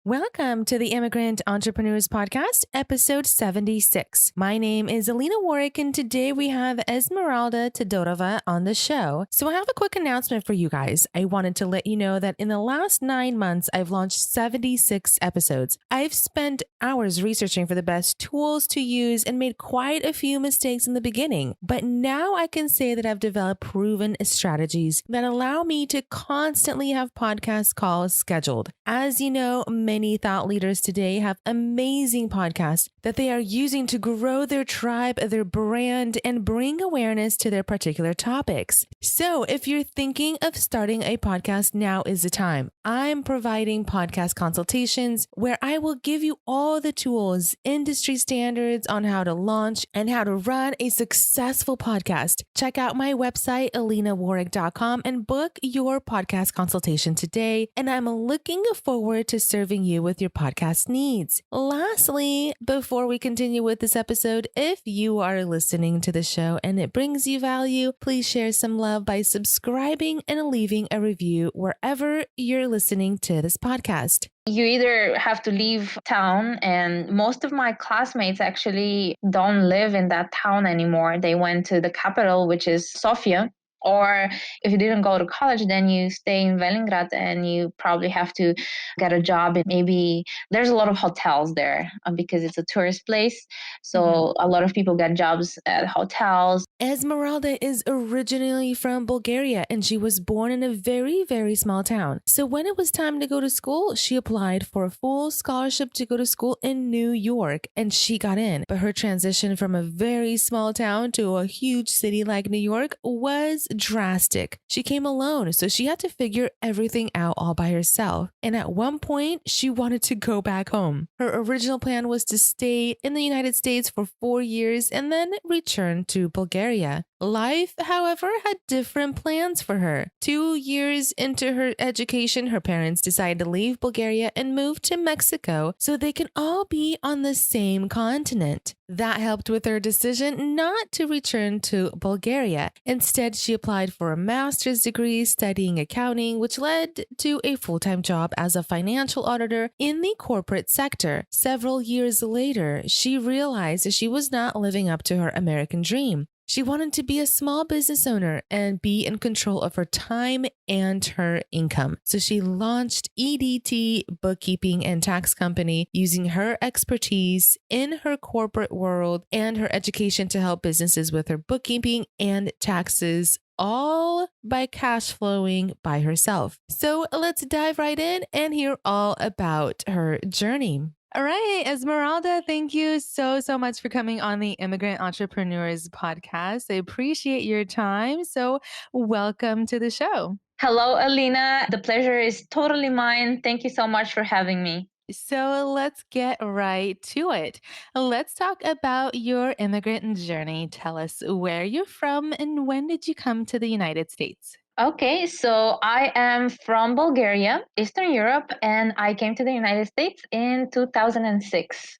Welcome to the Immigrant Entrepreneurs Podcast, episode 76. My name is Alina Warwick, and today we have Esmeralda Todorova on the show. So I have a quick announcement for you guys. I wanted to let you know that in the last 9 months, I've launched 76 episodes. I've spent hours researching for the best tools to use and made quite a few mistakes in the beginning. But now I can say that I've developed proven strategies that allow me to constantly have podcast calls scheduled. As you know, many thought leaders today have amazing podcasts that they are using to grow their tribe, their brand, and bring awareness to their particular topics. So if you're thinking of starting a podcast, now is the time. I'm providing podcast consultations where I will give you all the tools, industry standards on how to launch and how to run a successful podcast. Check out my website, alinawarwick.com, and book your podcast consultation today. And I'm looking forward to serving you with your podcast needs. Lastly, before we continue with this episode, if you are listening to the show and it brings you value, please share some love by subscribing and leaving a review wherever you're listening to this podcast. You either have to leave town, and most of my classmates actually don't live in that town anymore. They went to the capital, which is Sofia. Or if you didn't go to college, then you stay in Velingrad and you probably have to get a job. And maybe there's a lot of hotels there because it's a tourist place. So a lot of people get jobs at hotels. Esmeralda is originally from Bulgaria and she was born in a very, very small town. So when it was time to go to school, she applied for a full scholarship to go to school in New York and she got in. But her transition from a very small town to a huge city like New York was drastic. She came alone, so she had to figure everything out all by herself. And at one point, she wanted to go back home. Her original plan was to stay in the United States for 4 years and then return to Bulgaria. Life, however, had different plans for her. 2 years into her education, her parents decided to leave Bulgaria and move to Mexico so they can all be on the same continent. That helped with her decision not to return to Bulgaria. Instead, she applied for a master's degree studying accounting, which led to a full-time job as a financial auditor in the corporate sector. Several years later, she realized she was not living up to her American dream. She wanted to be a small business owner and be in control of her time and her income. So she launched EDT Bookkeeping and Tax Company using her expertise in her corporate world and her education to help businesses with her bookkeeping and taxes, all by cash flowing by herself. So let's dive right in and hear all about her journey. All right, Esmeralda, thank you so much for coming on the Immigrant Entrepreneurs Podcast. I appreciate your time. So welcome to the show. Hello, Alina. The pleasure is totally mine. Thank you so much for having me. So let's get right to it. Let's talk about your immigrant journey. Tell us where you're from and when did you come to the United States? Okay, so I am from Bulgaria, Eastern Europe, and I came to the United States in 2006.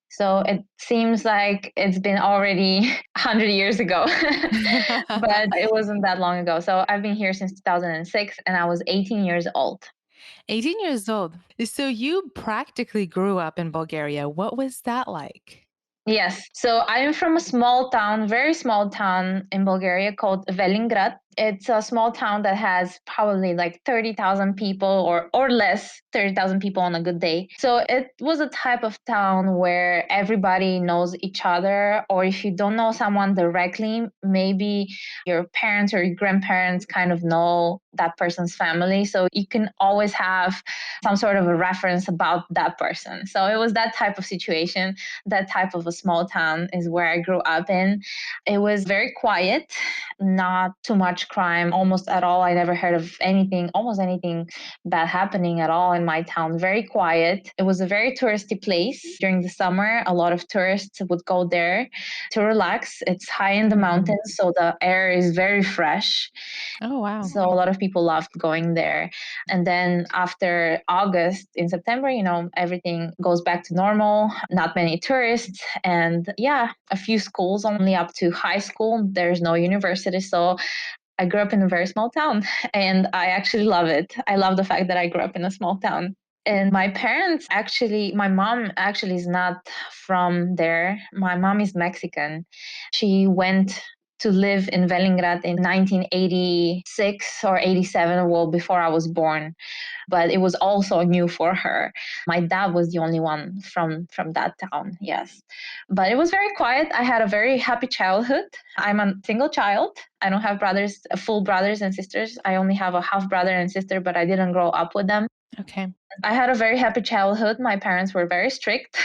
So it seems like it's been already 100 years ago, but it wasn't that long ago. So I've been here since 2006 and I was 18 years old. 18 years old. So you practically grew up in Bulgaria. What was that like? Yes. So I am from a small town, very small town in Bulgaria called Velingrad. It's a small town that has probably like 30,000 people or less, 30,000 people on a good day. So it was a type of town where everybody knows each other, or if you don't know someone directly, maybe your parents or your grandparents kind of know that person's family. So you can always have some sort of a reference about that person. So it was that type of situation, that type of a small town is where I grew up in. It was very quiet, not too much crime, almost at all. I never heard of almost anything bad happening at all in my town. Very quiet. It was a very touristy place. During the summer, a lot of tourists would go there to relax. It's high in the mountains, so the air is very fresh. Oh, wow. So a lot of people loved going there. And then after August, in September, everything goes back to normal. Not many tourists. And yeah, a few schools only up to high school. There's no university. So I grew up in a very small town and I actually love it. I love the fact that I grew up in a small town. And my mom actually is not from there. My mom is Mexican. She went to live in Velingrad in 1986 or 87, well, before I was born. But it was also new for her. My dad was the only one from that town, yes. But it was very quiet. I had a very happy childhood. I'm a single child. I don't have full brothers and sisters. I only have a half brother and sister, but I didn't grow up with them. Okay. I had a very happy childhood. My parents were very strict.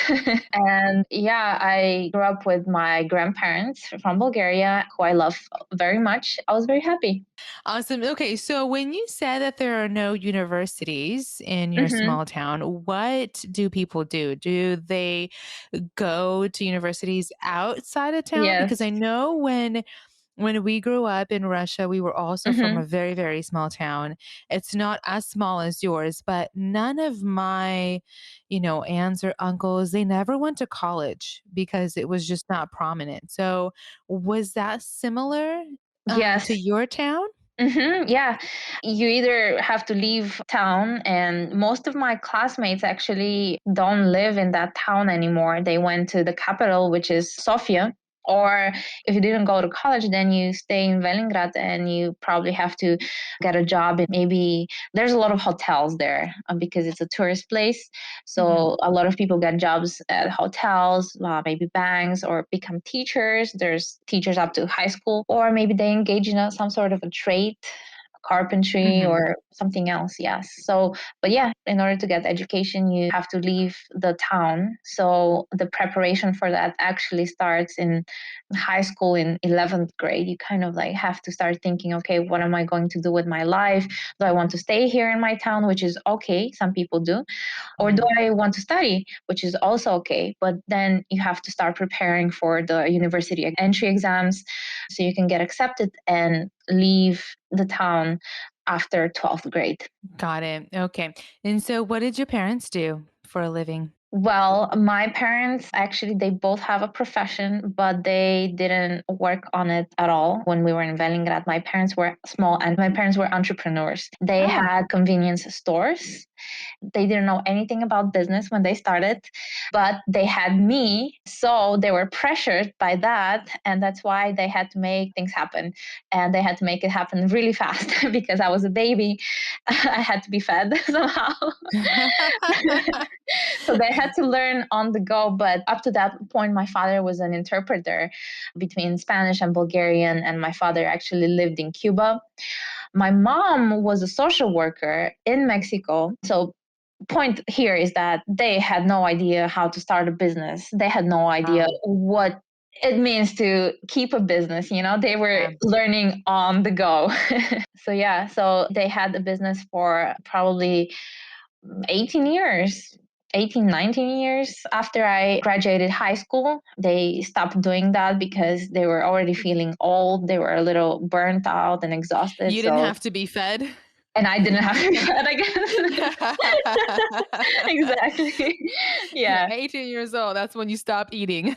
And yeah, I grew up with my grandparents from Bulgaria, who I love very much. I was very happy. Awesome. Okay. So when you said that there are no universities in your Hmm. small town, what do people do? Do they go to universities outside of town? Because Yes. I know when we grew up in Russia, we were also from Hmm. a very, very small town. It's not as small as yours, but none of my, aunts or uncles, they never went to college because it was just not prominent. So was that similar to Yes. your town? Yeah, you either have to leave town, and most of my classmates actually don't live in that town anymore. They went to the capital, which is Sofia. Or if you didn't go to college, then you stay in Velingrad and you probably have to get a job. And maybe there's a lot of hotels there because it's a tourist place. Mhm. So a lot of people get jobs at hotels, maybe banks, or become teachers. There's teachers up to high school, or maybe they engage in some sort of a trade, carpentry Mhm. or something else. Yes. So, but yeah, in order to get education, you have to leave the town. So the preparation for that actually starts in high school in 11th grade. You kind of like have to start thinking, okay, what am I going to do with my life? Do I want to stay here in my town, which is okay, some people do, or do Mhm. I want to study, which is also okay. But then you have to start preparing for the university entry exams so you can get accepted and leave the town after 12th grade. Got it. Okay. And so what did your parents do for a living? Well, my parents actually, they both have a profession, but they didn't work on it at all when we were in Velingrad. My parents were small and my parents were entrepreneurs. They Oh. had convenience stores. They didn't know anything about business when they started, but they had me. So they were pressured by that. And that's why they had to make things happen. And they had to make it happen really fast because I was a baby. I had to be fed somehow. So they had to learn on the go. But up to that point, my father was an interpreter between Spanish and Bulgarian. And my father actually lived in Cuba. My mom was a social worker in Mexico. So point here is that they had no idea how to start a business. They had no idea Wow. what it means to keep a business. They were Yeah. learning on the go. So yeah, so they had a business for probably 18 years. 18, 19 years after I graduated high school. They stopped doing that because they were already feeling old. They were a little burnt out and exhausted. You didn't So, have to be fed? and I didn't have to be fed, I guess. Exactly. Yeah, Yeah. 18 years old, that's when you stop eating.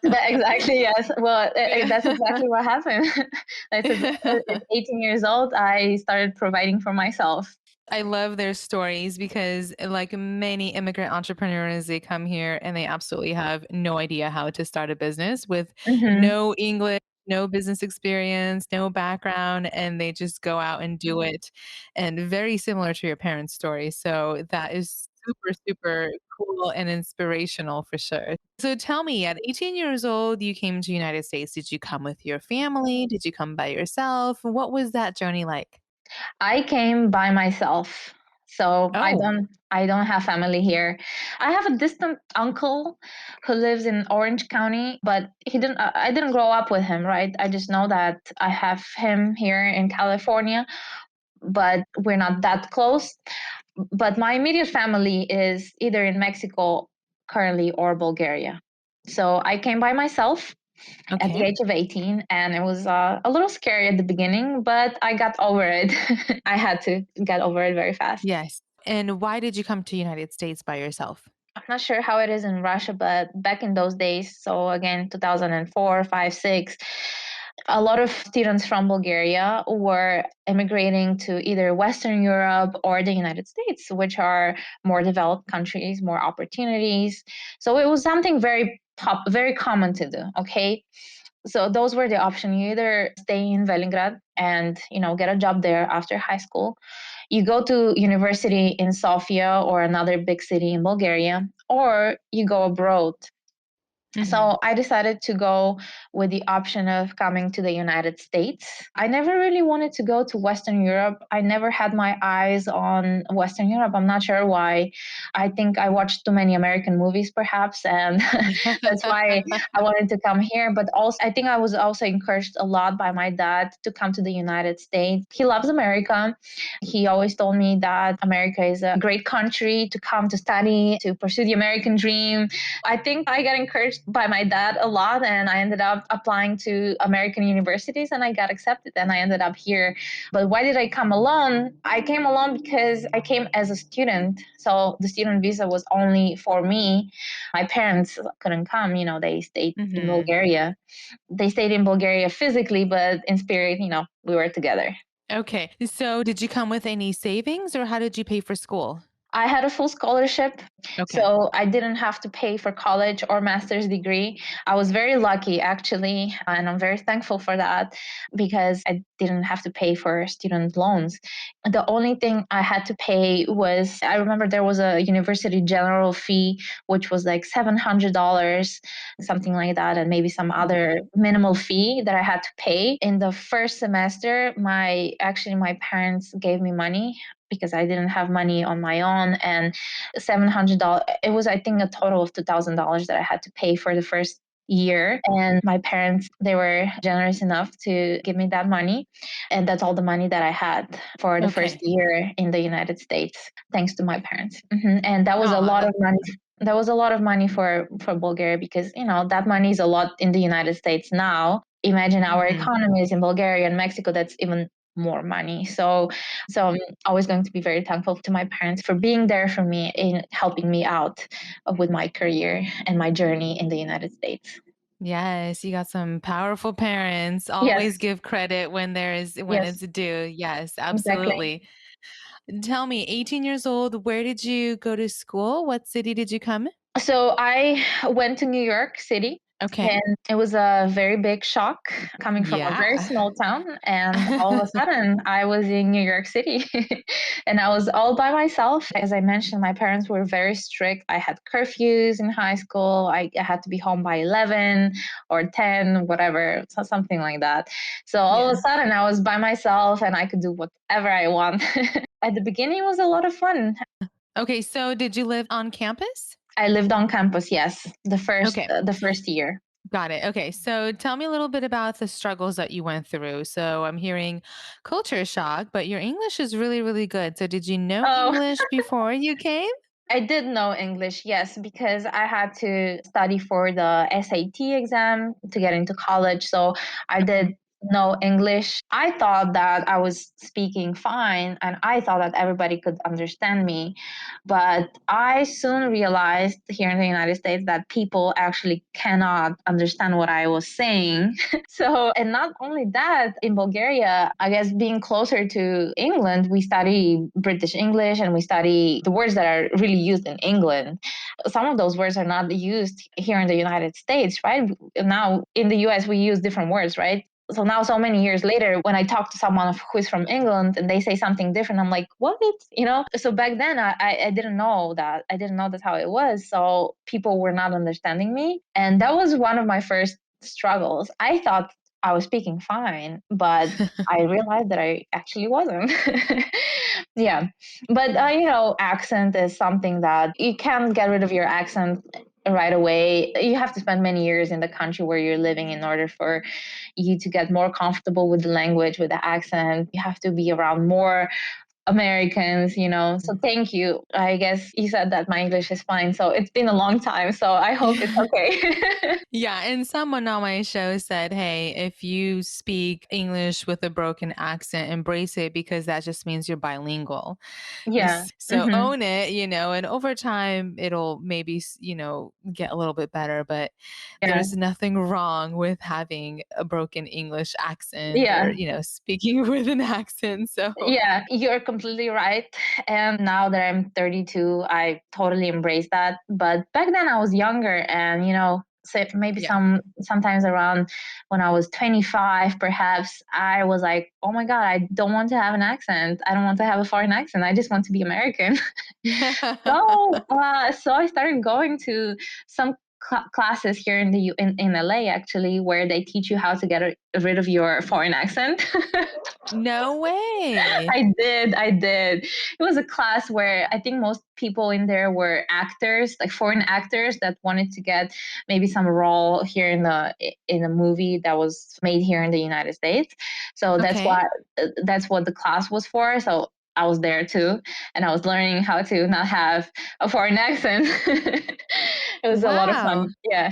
Exactly, yes. Well, that's Yeah. exactly what happened. At 18 years old, I started providing for myself. I love their stories because, like many immigrant entrepreneurs, they come here and they absolutely have no idea how to start a business with Hmm. no English, no business experience, no background, and they just go out and do it. And very similar to your parents' story. So that is super, super cool and inspirational for sure. So tell me, at 18 years old, you came to the United States. Did you come with your family? Did you come by yourself? What was that journey like? I came by myself. So I Oh, don't I don't have family here. I have a distant uncle who lives in Orange County, but I didn't grow up with him, right? I just know that I have him here in California, but we're not that close. But my immediate family is either in Mexico currently or Bulgaria. So I came by myself at the okay. age of 18, and it was a little scary at the beginning, but I got over it. I had to get over it very fast. Yes. And why did you come to United States by yourself? I'm not sure how it is in Russia, but back in those days, so again, 2004, 5, 6, A lot of students from Bulgaria were immigrating to either Western Europe or the United States, which are more developed countries, more opportunities. So it was something very common to do. Okay. So those were the options. You either stay in Velingrad and get a job there after high school. You go to university in Sofia or another big city in Bulgaria, or you go abroad. Mhm. So I decided to go with the option of coming to the United States. I never really wanted to go to Western Europe. I never had my eyes on Western Europe. I'm not sure why. I think I watched too many American movies, perhaps, and that's why I wanted to come here. But also, I think I was also encouraged a lot by my dad to come to the United States. He loves America. He always told me that America is a great country to come to study, to pursue the American dream. I think I got encouraged by my dad a lot, and I ended up applying to American universities and I got accepted and I ended up here. But why did I come alone? I came alone because I came as a student. So the student visa was only for me. My parents couldn't come, they stayed in Mhm. Bulgaria. They stayed in Bulgaria physically, but in spirit, we were together. Okay. So did you come with any savings or how did you pay for school? I had a full scholarship, Okay. so I didn't have to pay for college or master's degree. I was very lucky, actually, and I'm very thankful for that because I didn't have to pay for student loans. The only thing I had to pay was I remember there was a university general fee, which was like $700, something like that, and maybe some other Mhm. minimal fee that I had to pay. In the first semester, my parents gave me money because I didn't have money on my own. And $700, it was, I think, a total of $2,000 that I had to pay for the first year. And my parents, they were generous enough to give me that money. And that's all the money that I had for the first Okay. year in the United States, thanks to my parents. And that was a Oh, lot of that's money. That was a lot of money for Bulgaria because that money is a lot in the United States now. Imagine our mhm. economies in Bulgaria and Mexico, that's even more money. So I'm always going to be very thankful to my parents for being there for me in helping me out with my career and my journey in the United States. Yes, you got some powerful parents. Yes, Always give credit when yes, it's due. Yes, exactly. absolutely. Tell me, 18 years old, where did you go to school? What city did you come? So I went to New York City, Okay. and it was a very big shock coming from a very Yeah. small town. And all of a sudden, I was in New York City and I was all by myself. As I mentioned, my parents were very strict. I had curfews in high school. I had to be home by 11 or 10, whatever, so something like that. So all of a Yeah. sudden, I was by myself and I could do whatever I want. At the beginning, it was a lot of fun. Okay, so did you live on campus? I lived on campus, yes, Okay. the first year. Got it. Okay. So tell me a little bit about the struggles that you went through. So I'm hearing culture shock, but your English is really, really good. So did you know Oh, English before you came? I did know English, yes, because I had to study for the SAT exam to get into college. So I Okay. did know English. I thought that I was speaking fine and I thought that everybody could understand me. But I soon realized here in the United States that people actually cannot understand what I was saying. So, and not only that, in Bulgaria, I guess being closer to England, we study British English and we study the words that are really used in England. Some of those words are not used here in the United States, right? Now in the US, we use different words, right? So now, so many years later, when I talk to someone who is from England and they say something different, I'm like, what? So back then, I didn't know that. I didn't know that's how it was. So people were not understanding me. And that was one of my first struggles. I thought I was speaking fine, but I realized that I actually wasn't. Yeah. But, accent is something that you can't get rid of your accent right away. You have to spend many years in the country where you're living in order for you to get more comfortable with the language, with the accent. You have to be around more Americans, you know. So thank you. I guess you said that my English is fine. So it's been a long time. So I hope it's Yeah. okay. Yeah, and someone on my show said, "Hey, if you speak English with a broken accent, embrace it because that just means you're bilingual." Yeah. So Hmm. own it, and over time it'll maybe, get a little bit better, but Yeah. there's nothing wrong with having a broken English accent or, Yeah. speaking with an accent. So, Yeah, you're completely right. And now that I'm 32, I totally embrace that. But back then I was younger and, say maybe yeah. sometimes around when I was 25, perhaps I was like, oh my God, I don't want to have an accent. I don't want to have a foreign accent. I just want to be American. So I started going to some classes here in LA actually, where they teach you how to get rid of your foreign accent. No way. I did. It was a class where I think most people in there were actors, like foreign actors that wanted to get maybe some role here in a movie that was made here in the United States. So Okay. that's what the class was for. So I was there too, and I was learning how to not have a foreign accent. It was a lot of Wow. fun. Yeah.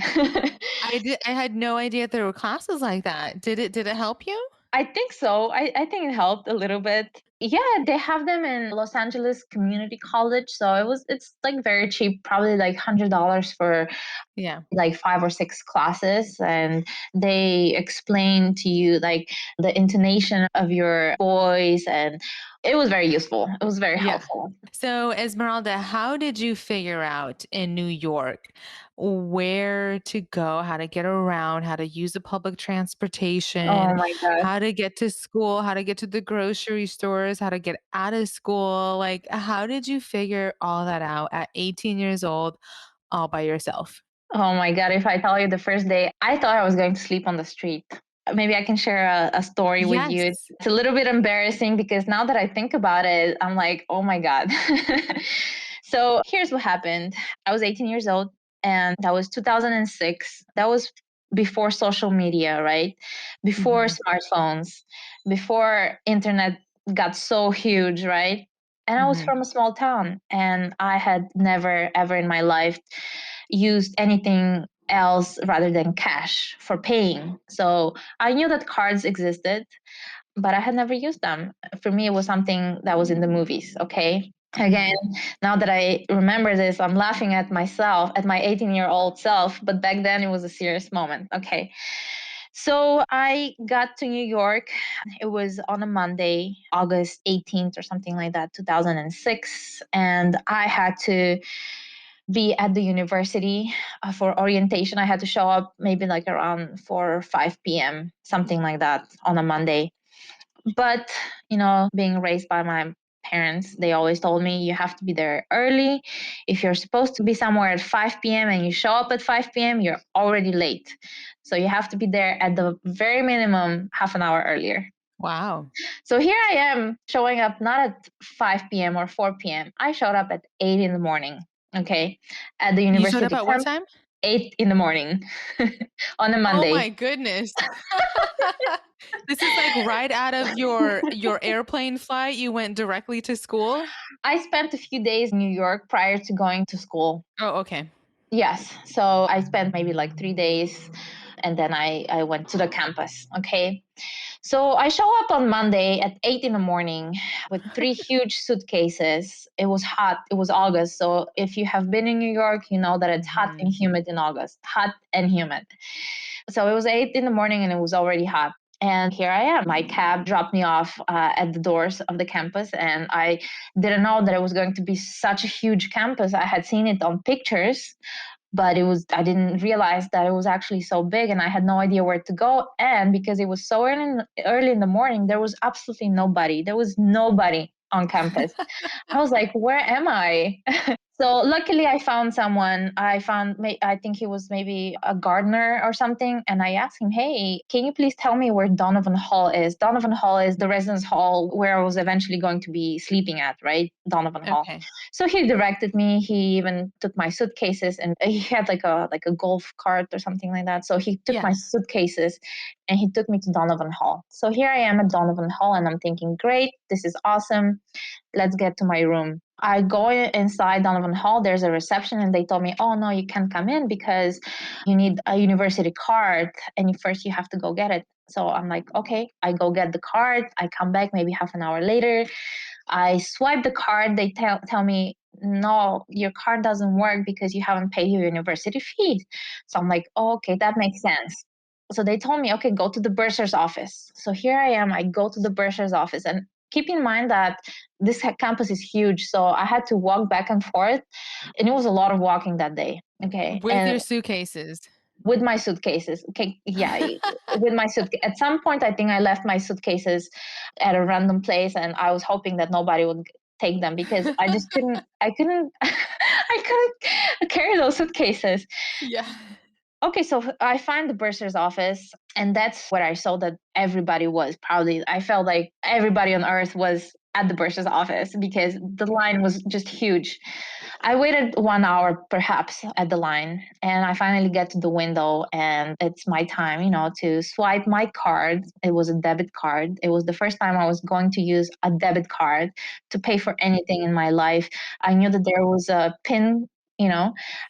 I had no idea there were classes like that. Did it help you? I think so. I think it helped a little bit. Yeah, they have them in Los Angeles Community College. So it's like very cheap, probably like $100 for Yeah. like 5 or 6 classes. And they explain to you like the intonation of your voice, and it was very useful. It was very Yeah. helpful. So, Esmeralda, how did you figure out in New York where to go, how to get around, how to use the public Oh transportation, my God. how to get to school, how to get to the grocery stores, how to get out of school? Like, how did you figure all that out at 18 years old all by yourself? Oh my God, if I tell you the first day, I thought I was going to sleep on the street. Maybe I can share a story with you. Yes. It's a little bit embarrassing because now that I think about it, I'm like, oh my God. So here's what happened. I was 18 years old, and that was 2006. That was before social media, right? Before Mhm. smartphones, before internet got so huge, right? And I was Mhm. from a small town, and I had never, ever in my life used anything else rather than cash for paying. So I knew that cards existed, but I had never used them. For me, it was something that was in the movies, okay? Again, Mhm. now that I remember this, I'm laughing at myself, at my 18-year-old self, but back then it was a serious moment, okay? So I got to New York. It was on a Monday, August 18th or something like that, 2006. And I had to be at the university for orientation. I had to show up maybe like around 4 or 5 p.m., something like that on a Monday. But, being raised by my parents, they always told me you have to be there early. If you're supposed to be somewhere at 5 p.m. and you show up at 5 p.m., you're already late. So you have to be there at the very minimum half an hour earlier. Wow. So here I am showing up not at 5 p.m. or 4 p.m. I showed up at 8 in the morning, okay, at the You showed up university at what camp, time? 8 in the morning on a Oh Monday. my goodness. This is like right out of your airplane flight, you went directly to school? I spent a few days in New York prior to going to school. Oh, okay. Yes. So I spent maybe like 3 days, and then I went to the campus. Okay. So I show up on Monday at 8 in the morning with three huge suitcases. It was hot. It was August. So if you have been in New York, you know that it's hot and Mhm. humid in August. Hot and humid. So it was 8 in the morning and it was already hot. And here I am. My cab dropped me off at the doors of the campus, and I didn't know that it was going to be such a huge campus. I had seen it on pictures, but I didn't realize that it was actually so big, and I had no idea where to go. And because it was so early in the morning, there was absolutely nobody. There was nobody on campus. I was like, where am I? So luckily I found someone. I think he was maybe a gardener or something. And I asked him, hey, can you please tell me where Donovan Hall is? Donovan Hall is the residence hall where I was eventually going to be sleeping at, right? Donovan Hall. Okay. So he directed me. He even took my suitcases, and he had like a golf cart or something like that. So he took my suitcases and he took me to Donovan Hall. So here I am at Donovan Hall and I'm thinking, great, this is awesome. Let's get to my room. I go inside Donovan Hall. There's a reception, and they told me, oh, no, you can't come in because you need a university card. And first you have to go get it. So I'm like, okay, I go get the card. I come back maybe half an hour later. I swipe the card. They tell me, no, your card doesn't work because you haven't paid your university fees. So I'm like, oh, okay, that makes sense. So they told me, okay, go to the bursar's office. So here I am. I go to the bursar's office, and keep in mind that this campus is huge. So I had to walk back and forth, and it was a lot of walking that day. Okay. With your suitcases. With my suitcases. Okay. Yeah. With my suitcase. At some point, I think I left my suitcases at a random place, and I was hoping that nobody would take them because I just I couldn't carry those suitcases. Yeah. Okay, so I find the bursar's office, and that's where I saw that everybody was. Probably, I felt like everybody on earth was at the bursar's office because the line was just huge. I waited 1 hour perhaps at the line, and I finally get to the window, and it's my time, to swipe my card. It was a debit card. It was the first time I was going to use a debit card to pay for anything in my life. I knew that there was a PIN,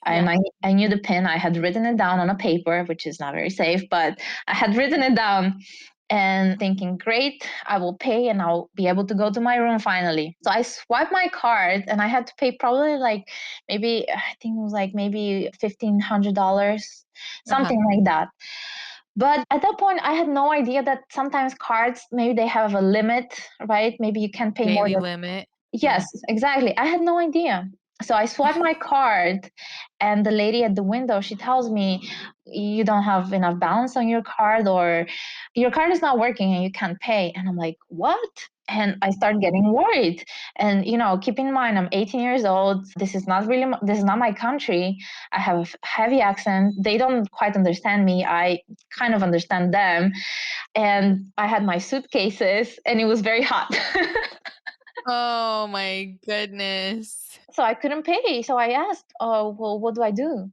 and I knew the PIN. I had written it down on a paper, which is not very safe, but I had written it down and thinking, great, I will pay and I'll be able to go to my room finally. So I swiped my card and I had to pay probably I think it was maybe $1,500, something like that. But at that point, I had no idea that sometimes cards, maybe they have a limit, right? Maybe you can pay more Daily than limit. Yes, exactly. I had no idea. So I swipe my card, and the lady at the window, she tells me, you don't have enough balance on your card, or your card is not working and you can't pay. And I'm like, what? And I start getting worried. And, keep in mind, I'm 18 years old. This is not my country. I have a heavy accent. They don't quite understand me. I kind of understand them. And I had my suitcases, and it was very hot. Oh my goodness. So I couldn't pay. So I asked, oh, well, what do I do?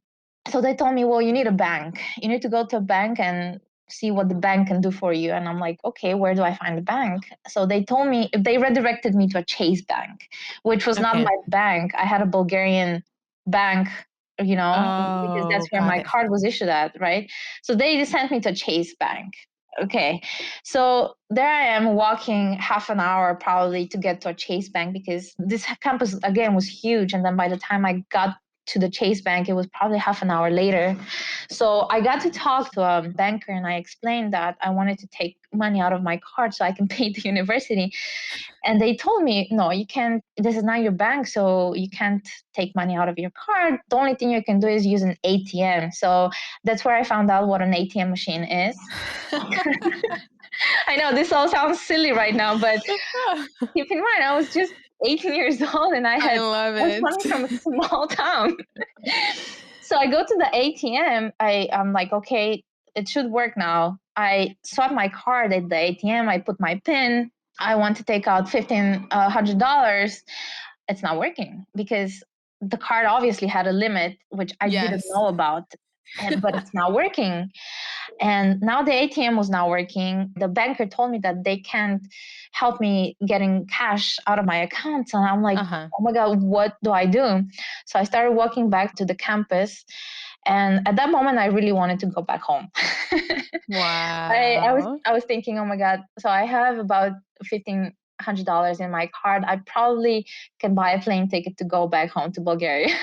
So they told me, well, you need a bank. You need to go to a bank and see what the bank can do for you. And I'm like, okay, where do I find a bank? So they told me, they redirected me to a Chase bank, which was not my bank. I had a Bulgarian bank, because that's Oh, where got my it. card was issued at, right? So they sent me to Chase Bank. Okay. So there I am walking half an hour probably to get to a Chase Bank because this campus again was huge. And then by the time I got to the Chase Bank, it was probably half an hour later. So I got to talk to a banker and I explained that I wanted to take money out of my card so I can pay the university. And they told me, no, you can't, this is not your bank, so you can't take money out of your card. The only thing you can do is use an ATM. So that's where I found out what an ATM machine is. I know this all sounds silly right now, but keep in mind, I was just 18 years old and I was coming from a small town. So I go to the ATM. I'm like, okay, it should work now. I swipe my card at the ATM. I put my PIN. I want to take out $1,500. It's not working because the card obviously had a limit, which I didn't know about, but it's not working. And now the ATM was not working. The banker told me that they can't help me getting cash out of my account. And I'm like, oh my God, what do I do? So I started walking back to the campus. And at that moment, I really wanted to go back home. Wow. I was thinking, oh my God, so I have about $1,500 in my card. I probably can buy a plane ticket to go back home to Bulgaria.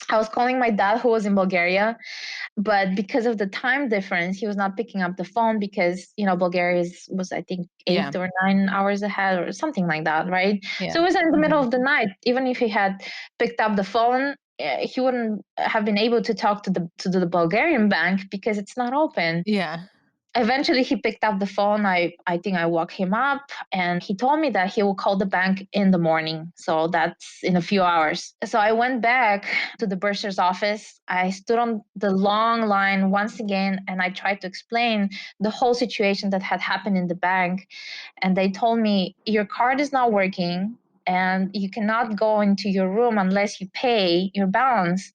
I was calling my dad who was in Bulgaria, but because of the time difference, he was not picking up the phone because, Bulgaria was, I think, 8 or 9 hours ahead or something like that, right? So it was in the middle of the night. Even if he had picked up the phone, he wouldn't have been able to talk to the Bulgarian bank because it's not open. Yeah. Eventually, he picked up the phone. I think I woke him up and he told me that he will call the bank in the morning. So that's in a few hours. So I went back to the bursar's office. I stood on the long line once again and I tried to explain the whole situation that had happened in the bank. And they told me, your card is not working and you cannot go into your room unless you pay your balance.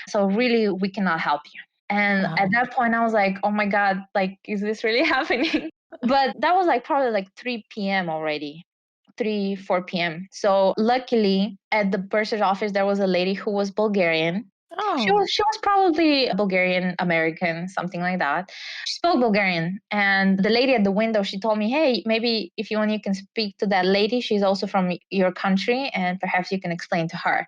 So really, we cannot help you. And at Wow. that point, I was like, oh my God, like, is this really happening? But that was like probably like 3 p.m. already, 4 p.m. So luckily at the bursar's office, there was a lady who was Bulgarian. Oh. She was probably Bulgarian American, something like that. She spoke Bulgarian. And the lady at the window, she told me, hey, maybe if you want, you can speak to that lady. She's also from your country, and perhaps you can explain to her.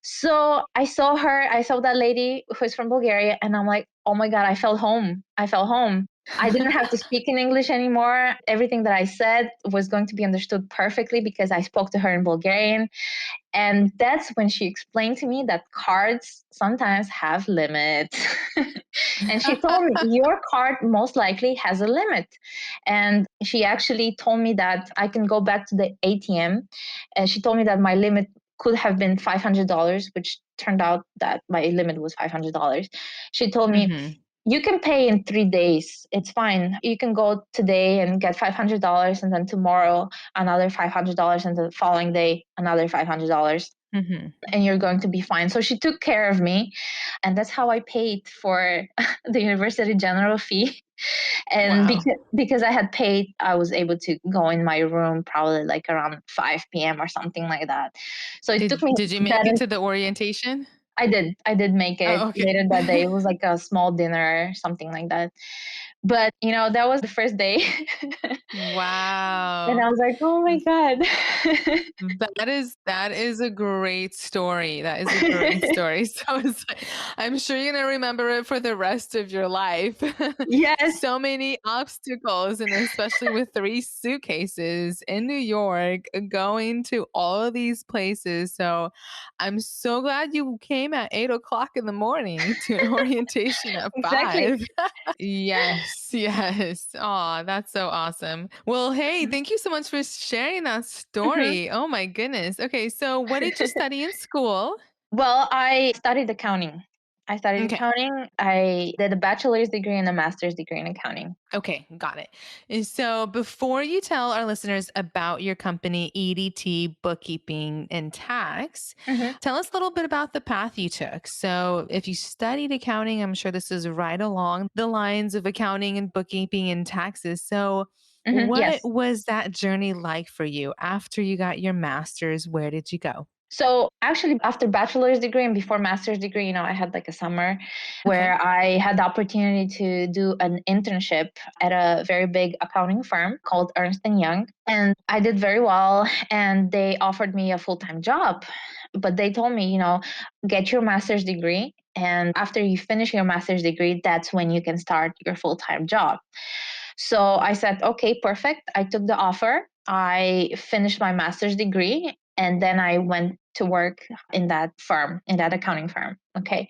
So I saw her, I saw that lady who's from Bulgaria, and I'm like, oh my God, I felt home. I felt home. I didn't have to speak in English anymore. Everything that I said was going to be understood perfectly because I spoke to her in Bulgarian. And that's when she explained to me that cards sometimes have limits. And she told me, your card most likely has a limit. And she actually told me that I can go back to the ATM. And she told me that my limit could have been $500, which turned out that my limit was $500. She told me, Hmm. you can pay in 3 days. It's fine. You can go today and get $500, and then tomorrow another $500, and the following day another $500, Hmm. and you're going to be fine. So she took care of me, and that's how I paid for the university general fee. And Wow. because I had paid, I was able to go in my room probably like around 5 p.m. or something like that. So it took me Did you make it that. to the orientation? I did make it Oh, okay. later that day. It was like a small dinner, something like that. But, that was the first day. And Wow. I was like, "Oh my God." That is a great story. That is a great story. So it's like, I'm sure you're gonna remember it for the rest of your life. Yes, So many obstacles, and especially with 3 suitcases in New York, going to all of these places. So I'm so glad you came at 8 o'clock in the morning to an orientation at exactly. 5. Yes, yes. Aw, that's so awesome. Well, hey, thank you so much for sharing that Mhm. story. Oh my goodness. Okay, so what did you study in school? Well, I studied accounting. I studied Okay. accounting. I did a bachelor's degree and a master's degree in accounting. Okay, got it. And so before you tell our listeners about your company, EDT Bookkeeping and Tax, Mhm. tell us a little bit about the path you took. So if you studied accounting, I'm sure this is right along the lines of accounting and bookkeeping and taxes. So Mhm. what Yes. was that journey like for you after you got your master's? Where did you go? So actually, after bachelor's degree and before master's degree, I had like a summer Okay. where I had the opportunity to do an internship at a very big accounting firm called Ernst and Young, and I did very well. And they offered me a full time job, but they told me, get your master's degree, and after you finish your master's degree, that's when you can start your full time job. So I said, okay, perfect. I took the offer. I finished my master's degree and then I went to work in that firm, in that accounting firm. Okay.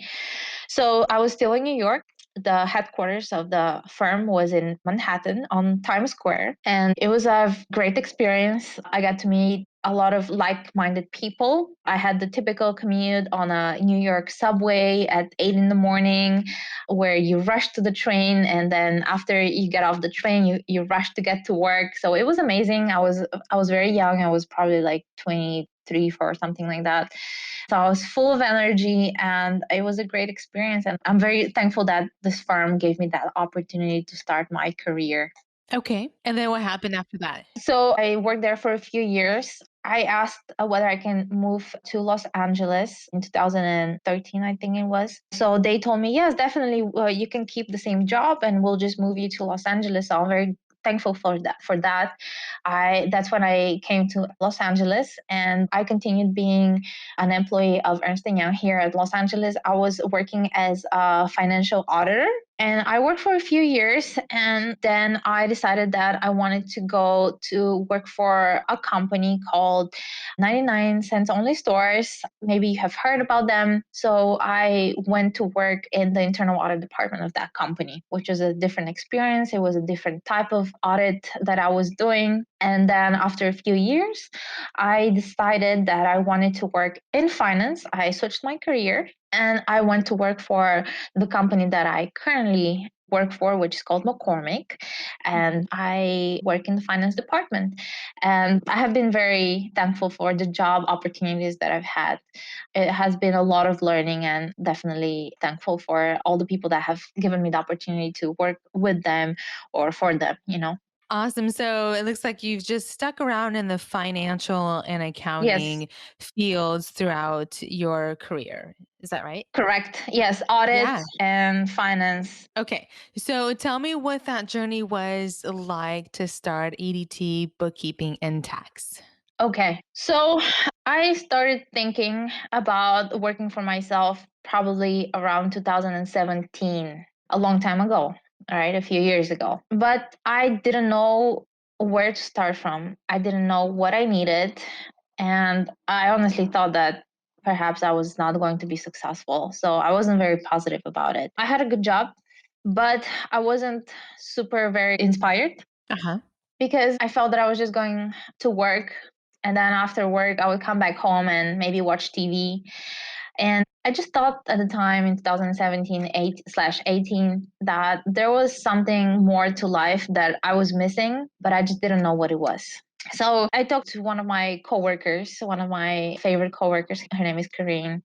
So I was still in New York. The headquarters of the firm was in Manhattan on Times Square. And it was a great experience. I got to meet a lot of like minded people. I had the typical commute on a New York subway at 8 in the morning, where you rush to the train. And then after you get off the train, you rush to get to work. So it was amazing. I was very young. I was probably like 23, 4, something like that. So I was full of energy and it was a great experience. And I'm very thankful that this firm gave me that opportunity to start my career. Okay. And then what happened after that? So I worked there for a few years. I asked whether I can move to Los Angeles in 2013, I think it was. So they told me, yes, definitely, you can keep the same job and we'll just move you to Los Angeles. So I'm very thankful for that. That's when I came to Los Angeles and I continued being an employee of Ernst& Young here at Los Angeles. I was working as a financial auditor. And I worked for a few years, and then I decided that I wanted to go to work for a company called 99 Cents Only Stores. Maybe you have heard about them. So I went to work in the internal audit department of that company, which was a different experience. It was a different type of audit that I was doing. And then after a few years, I decided that I wanted to work in finance. I switched my career and I went to work for the company that I currently work for, which is called McCormick, and I work in the finance department. And I have been very thankful for the job opportunities that I've had. It has been a lot of learning, and definitely thankful for all the people that have given me the opportunity to work with them or for them. Awesome. So it looks like you've just stuck around in the financial and Yes, accounting fields throughout your career. Is that right? correct. Yes, audit Yeah. and finance. Okay. So tell me what that journey was like to start EDT Bookkeeping and Tax. Okay. So I started thinking about working for myself probably around 2017, a long time ago, all right, a few years ago. But I didn't know where to start from. I didn't know what I needed. And I honestly thought that perhaps I was not going to be successful. So I wasn't very positive about it. I had a good job, but I wasn't super very inspired Uh huh. because I felt that I was just going to work, and then after work I would come back home and maybe watch TV. And I just thought at the time in 2017 8/18 that there was something more to life that I was missing, but I just didn't know what it was. So I talked to one of my coworkers, one of my favorite coworkers. Her name is Karine,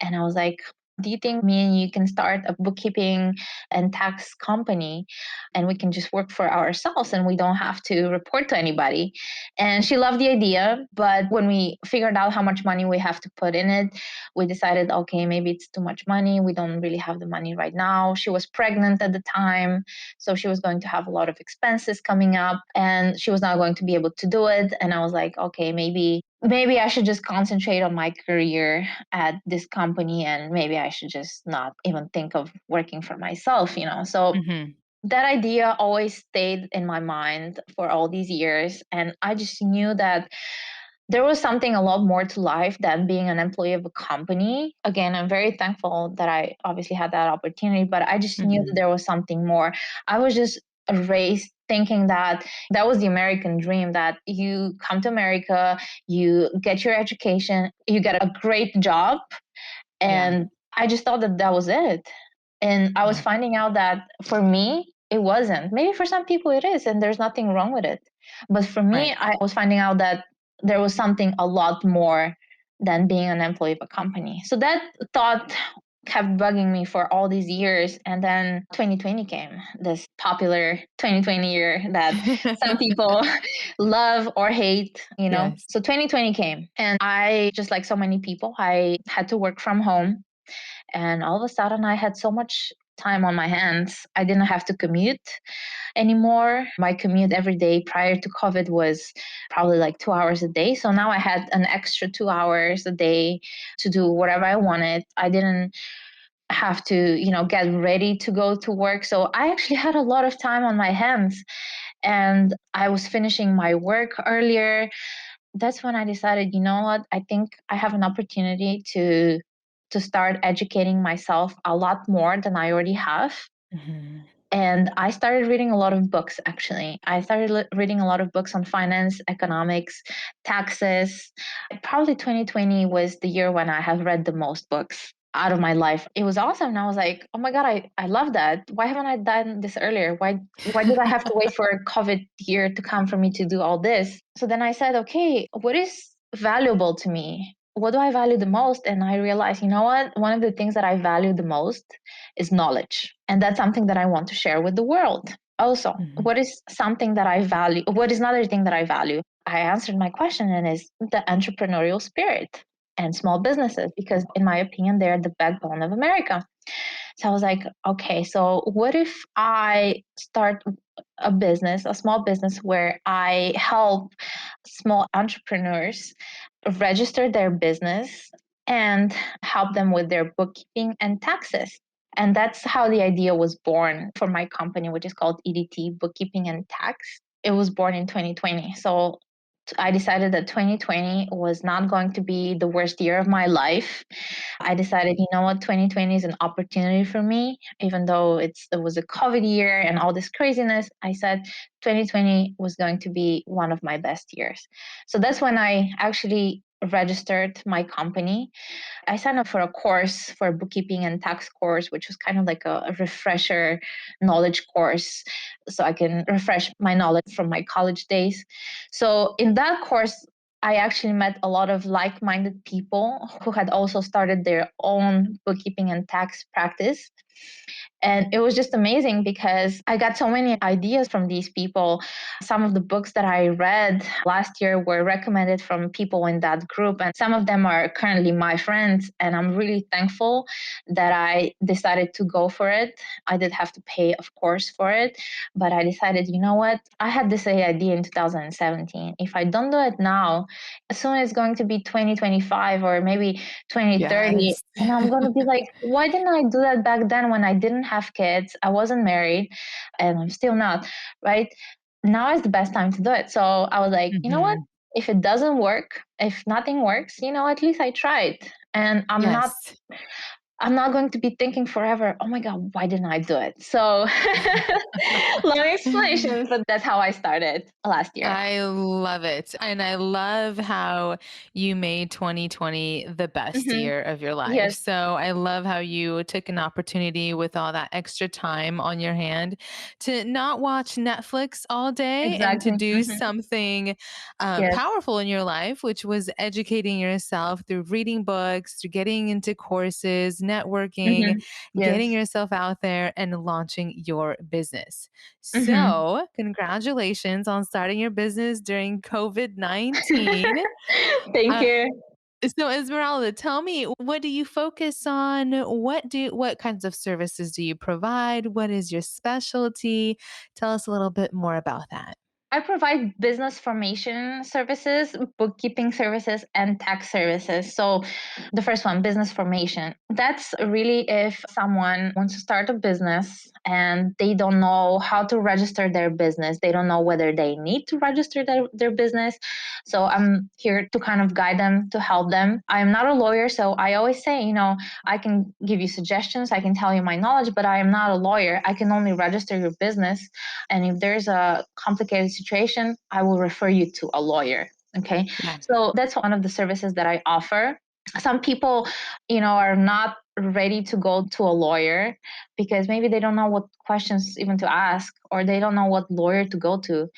and I was like, do you think me and you can start a bookkeeping and tax company and we can just work for ourselves and we don't have to report to anybody? And she loved the idea. But when we figured out how much money we have to put in it, we decided, okay, maybe it's too much money. We don't really have the money right now. She was pregnant at the time. So she was going to have a lot of expenses coming up and she was not going to be able to do it. And I was like, okay, maybe I should just concentrate on my career at this company and maybe I should just not even think of working for myself. So Mm-hmm. that idea always stayed in my mind for all these years. And I just knew that there was something a lot more to life than being an employee of a company. Again, I'm very thankful that I obviously had that opportunity, but I just knew that Mm-hmm. there was something more. I was just raised thinking that that was the American dream, that you come to America, you get your education, you get a great job, Yeah. and I just thought that that was it. And I was Yeah. finding out that for me, it wasn't. Maybe for some people it is, and there's nothing wrong with it. But for me, Right. I was finding out that there was something a lot more than being an employee of a company. So that thought kept bugging me for all these years. And then 2020 came, this popular 2020 year that some people love or hate. Yes. So 2020 came, and I, just like so many people, I had to work from home. And all of a sudden, I had so much time on my hands. I didn't have to commute anymore. My commute every day prior to COVID was probably like 2 hours a day. So now I had an extra 2 hours a day to do whatever I wanted. I didn't have to get ready to go to work. So I actually had a lot of time on my hands, and I was finishing my work earlier. That's when I decided, you know what? I think I have an opportunity to start educating myself a lot more than I already have. Mm-hmm. And I started reading a lot of books, actually. I started reading a lot of books on finance, economics, taxes. Probably 2020 was the year when I have read the most books out of my life. It was awesome. And I was like, oh my God, I love that. Why haven't I done this earlier? Why did I have to wait for a COVID year to come for me to do all this? So then I said, okay, what is valuable to me? What do I value the most? And I realized, you know what? One of the things that I value the most is knowledge. And that's something that I want to share with the world. Also, Mm-hmm. what is something that I value? What is another thing that I value? I answered my question, and is the entrepreneurial spirit and small businesses, because in my opinion, they're the backbone of America. So I was like, okay, so what if I start a business, a small business where I help small entrepreneurs register their business and help them with their bookkeeping and taxes? And that's how the idea was born for my company, which is called EDT Bookkeeping and Tax. It was born in 2020. So I decided that 2020 was not going to be the worst year of my life. I decided, you know what, 2020 is an opportunity for me, even though it was a COVID year and all this craziness. I said 2020 was going to be one of my best years. So that's when I actually registered my company. I signed up for a course, for a bookkeeping and tax course, which was kind of like a refresher knowledge course, so I can refresh my knowledge from my college days. So in that course, I actually met a lot of like-minded people who had also started their own bookkeeping and tax practice. And it was just amazing because I got so many ideas from these people. Some of the books that I read last year were recommended from people in that group, and some of them are currently my friends. And I'm really thankful that I decided to go for it. I did have to pay, of course, for it, but I decided, you know what? I had this idea in 2017. If I don't do it now, soon it's going to be 2025 or maybe 2030. Yes. And I'm going to be like, why didn't I do that back then when I didn't have kids? I wasn't married and I'm still not, right? Now is the best time to do it. So I was like, you know what? Mhm. If it doesn't work, if nothing works, at least I tried. And Yes. I'm not going to be thinking forever, oh my God, why didn't I do it? So long explanation, but that's how I started last year. I love it. And I love how you made 2020 the best Hmm. year of your life. Yes, So I love how you took an opportunity with all that extra time on your hand to not watch Netflix all day and to exactly. do Hmm. something Yes. powerful in your life, which was educating yourself through reading books, through getting into courses, networking, Hmm. getting Yes. yourself out there and launching your business. Hmm. So, congratulations on starting your business during COVID-19. Thank Uh, you. so Esmeralda, tell me, what do you focus on? What kinds of services do you provide? What is your specialty? Tell us a little bit more about that. I provide business formation services, bookkeeping services, and tax services. So, the first one, business formation. That's really if someone wants to start a business and they don't know how to register their business, they don't know whether they need to register their business. So, I'm here to kind of guide them, to help them. I'm not a lawyer, so I always say, I can give you suggestions, I can tell you my knowledge, but I am not a lawyer. I can only register your business. And if there's a complicated situation, I will refer you to a lawyer. Okay. Yeah. So that's one of the services that I offer. Some people, are not ready to go to a lawyer because maybe they don't know what questions even to ask, or they don't know what lawyer to go to,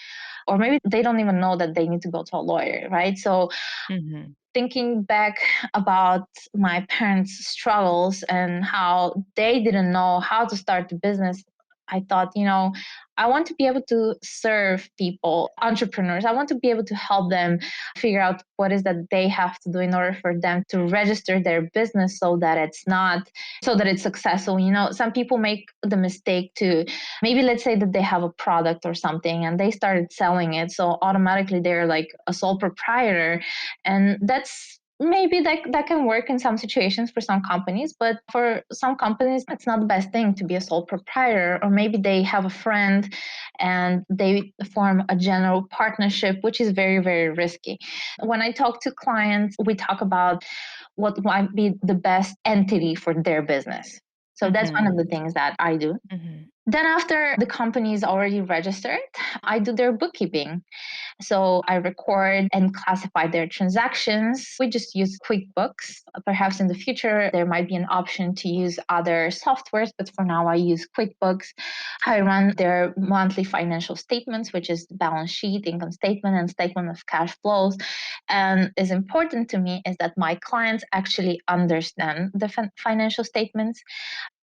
or maybe they don't even know that they need to go to a lawyer, right? So Mhm. thinking back about my parents' struggles and how they didn't know how to start the business, I thought, I want to be able to serve people, entrepreneurs. I want to be able to help them figure out what is that they have to do in order for them to register their business so that it's successful. Some people make the mistake to, maybe let's say that they have a product or something and they started selling it. So automatically they're like a sole proprietor, and that's maybe that can work in some situations for some companies, but for some companies it's not the best thing to be a sole proprietor. Or maybe they have a friend and they form a general partnership, which is very, very risky. When I talk to clients, we talk about what might be the best entity for their business. So that's one of Mhm. the things that I do. Mhm. Then after the company is already registered, I do their bookkeeping. So I record and classify their transactions. We just use QuickBooks. Perhaps in the future, there might be an option to use other softwares, but for now, I use QuickBooks. I run their monthly financial statements, which is the balance sheet, income statement, and statement of cash flows. And is important to me is that my clients actually understand the financial statements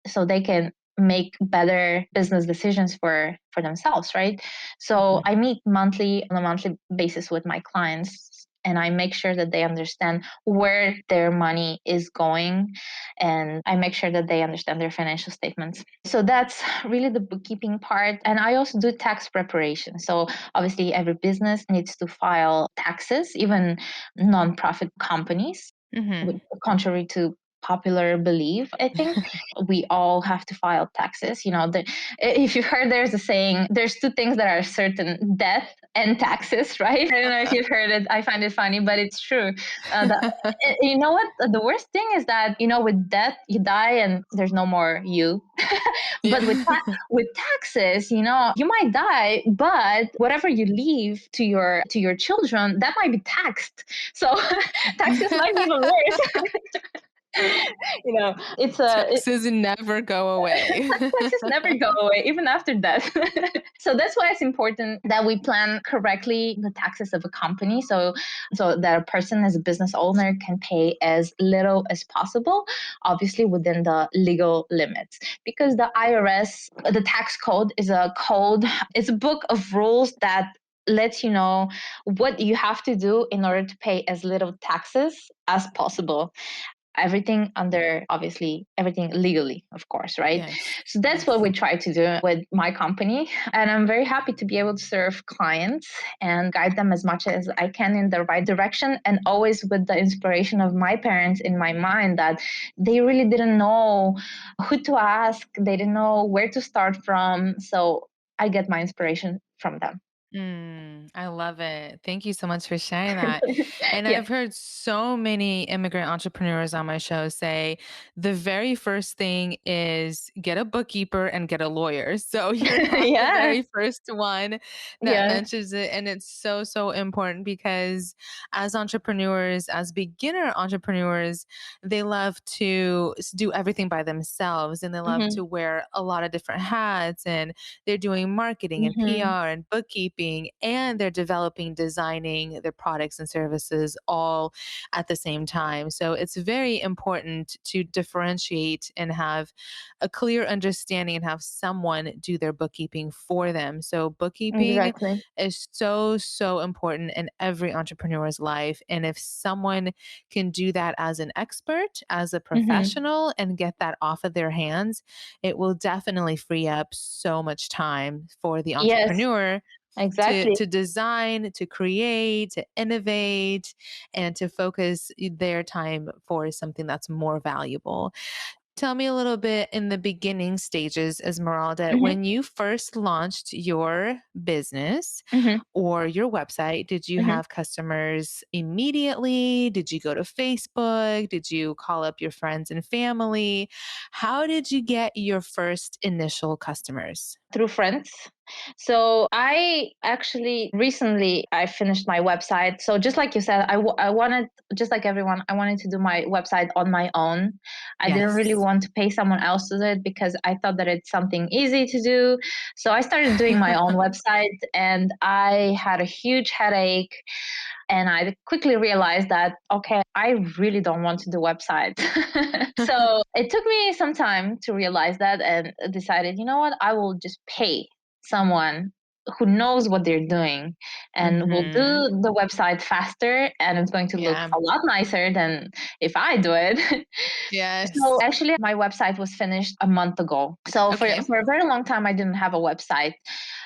so they can make better business decisions for themselves, right? So Mhm. I meet on a monthly basis with my clients, and I make sure that they understand where their money is going, and I make sure that they understand their financial statements. So that's really the bookkeeping part. And I also do tax preparation. So obviously every business needs to file taxes, even nonprofit companies, Mhm. contrary to popular belief. I think we all have to file taxes. If you've heard, there's a saying, there's two things that are certain: death and taxes, right? I don't know if you've heard it. I find it funny, but it's true. You know what? The worst thing is that, with death, you die and there's no more you. But with Yeah. with taxes, you might die, but whatever you leave to your children, that might be taxed. So taxes might be even worse. It's Taxes never go away. taxes never go away, even after death. So that's why it's important that we plan correctly the taxes of a company, so that a person as a business owner can pay as little as possible, obviously within the legal limits. Because the IRS, the tax code, is a code, it's a book of rules that lets you know what you have to do in order to pay as little taxes as possible. Everything under, obviously, everything legally, of course, right? Yes. So that's what Yes. we try to do with my company. And I'm very happy to be able to serve clients and guide them as much as I can in the right direction. And always with the inspiration of my parents in my mind, that they really didn't know who to ask, they didn't know where to start from. So I get my inspiration from them. I love it. Thank you so much for sharing that. And Yeah. I've heard so many immigrant entrepreneurs on my show say the very first thing is get a bookkeeper and get a lawyer. So you're not the Yeah. very first one that Yeah. mentions it. And it's so, so important because as entrepreneurs, as beginner entrepreneurs, they love to do everything by themselves and they love Hmm. to wear a lot of different hats and they're doing marketing and Hmm. PR and bookkeeping, and they're developing, designing their products and services all at the same time. So it's very important to differentiate and have a clear understanding and have someone do their bookkeeping for them. So bookkeeping Exactly. is so, so important in every entrepreneur's life. And if someone can do that as an expert, as a Hmm. professional, and get that off of their hands, it will definitely free up so much time for the Yes, entrepreneur to exactly. to design, to create, to innovate, and to focus their time for something that's more valuable. Tell me a little bit in the beginning stages, Esmeralda, Hmm. when you first launched your business Hmm. or your website, did you Hmm. have customers immediately? Did you go to Facebook? Did you call up your friends and family? How did you get your first initial customers? Through friends. So I actually recently I finished my website. So just like you said, I wanted, just like everyone, I wanted to do my website on my own. I didn't really Yes. want to pay someone else to do it because I thought that it's something easy to do. So I started doing my own website and I had a huge headache. And I quickly realized that, okay, I really don't want to do websites. So it took me some time to realize that and decided, you know what, I will just pay someone who knows what they're doing and will do Mhm. the website faster and it's going to look Yeah. a lot nicer than if I do it. So Yes. actually my website was finished a month ago. So for Okay. for a very long time I didn't have a website.